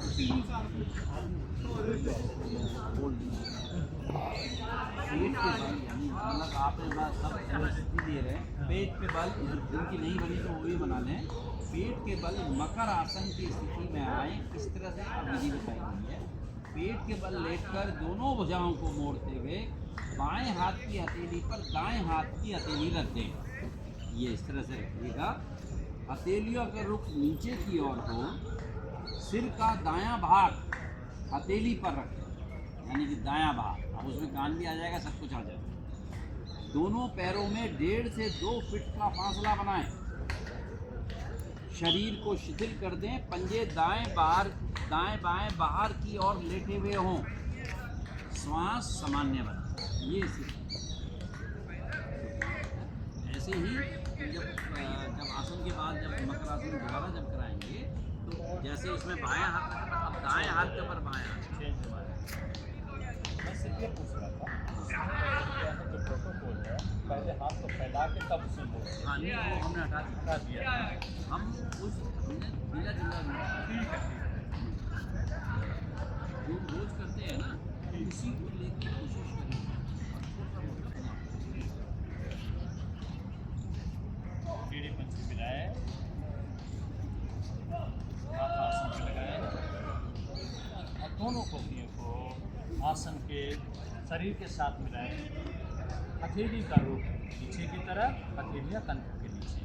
पेट के बल यानी मतलब आपने सब स्थिति दे रहे हैं, पेट के बल जिनकी नहीं बनी तो वो भी बना लें। पेट के बल मकर आसन की स्थिति में आए, इस तरह से अब विधि बताई गई है। पेट के बल लेटकर दोनों भुजाओं को मोड़ते हुए बाएं हाथ की हथेली पर दाएं हाथ की हथेली रख दें। ये इस तरह से रखिएगा। हथेलियों का रुख नीचे की ओर हो, सिर का दायां भाग हथेली पर रखें, यानी कि दायां भाग। अब उसमें कान भी आ जाएगा, सब कुछ आ जाएगा। दोनों पैरों में 1.5 से 2 फीट का फासला बनाएं। शरीर को शिथिल कर दें। पंजे दाएं बाएं बाहर की ओर लेटे हुए हों। श्वास सामान्य बना। ये ऐसे ही जब आसन के बाद जब मकर आसन दोबारा जब कराएंगे तो जैसे इसमें बायां हाथ रखा, अब दाएं हाथ के ऊपर बायां हाथ चेंज हुआ है। मैं सिर्फ ये पूछ रहा था जो प्रोटोकॉल है, पहले हाथ को फैला के तब उसे बोलते हैं। हाँ नहीं, वो हमने हटा दिया। हम हमने ढीला ठीक है जो रोज करते हैं ना, उसी को लेकर कोशिश करें। टेढ़ी पंछी मिलाए, हाथ आसन पे लगाए और दोनों कोहनियों को आसन के शरीर के साथ मिलाए। हथेली का रुख नीचे की तरफ, हथेलियाँ कंधों के नीचे।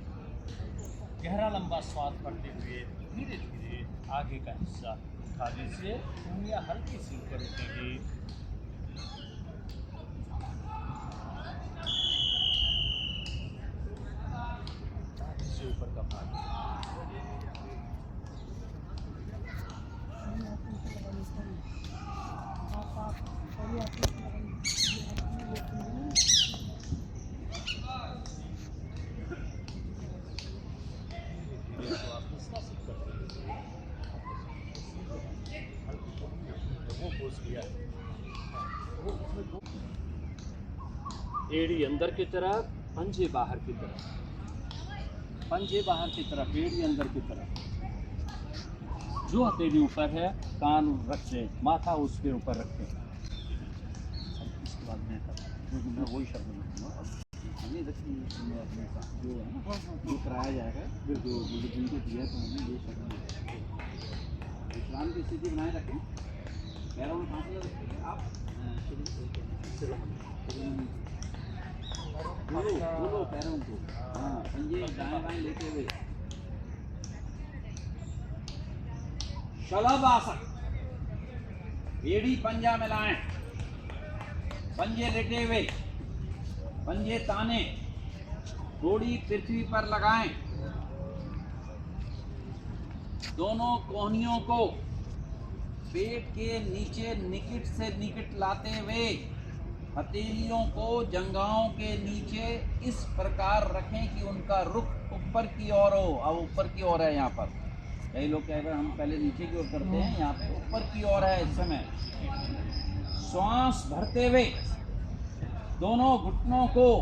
गहरा लंबा श्वास पड़ते हुए धीरे धीरे आगे का हिस्सा उठा दीजिए। उंगलियाँ हल्की सी ऊपर उठेगी। से ऊपर का भाग एड़ी अंदर की तरफ, पंजे बाहर की तरफ। पंजे बाहर की तरफ, एड़ी अंदर की तरफ। जो हथेली ऊपर है, कान रख दें, माथा उसके ऊपर रखें। इसके बाद मैं क्योंकि मैं वही शब्द लिखूँगा। हमें जो है ना जो कराया जाएगा, फिर जो जिनको दिया तो हमें ये शब्द विश्राम की स्थिति बनाए रखें। पैरों में फासला रखिए। आप खोलो पैरों को। हाँ, पंजे दाएं बाएं लेते हुए। शलभ आसन। एड़ी पंजा मिलाएं, पंजे लेटे हुए, पंजे ताने, थोड़ी पृथ्वी पर लगाएं। दोनों कोहनियों को पेट के नीचे निकट से निकट लाते हुए हथेलियों को जंघाओं के नीचे इस प्रकार रखें कि उनका रुख ऊपर की ओर हो। अब ऊपर की ओर है यहाँ पर। कई लोग कह रहे हैं हम पहले नीचे की ओर करते हैं, यहाँ पे ऊपर की ओर है इस समय। श्वास भरते हुए दोनों घुटनों को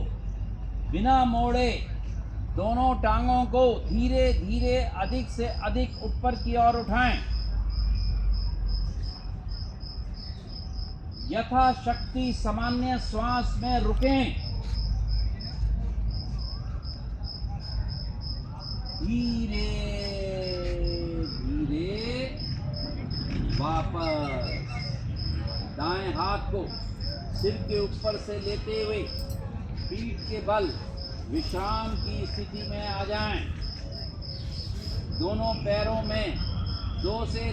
बिना मोड़े, दोनों टांगों को धीरे धीरे अधिक से अधिक ऊपर की ओर उठाएं। यथाशक्ति सामान्य श्वास में रुकें। धीरे धीरे वापस दाएं हाथ को सिर के ऊपर से लेते हुए पीठ के बल विश्राम की स्थिति में आ जाएं। दोनों पैरों में 2 से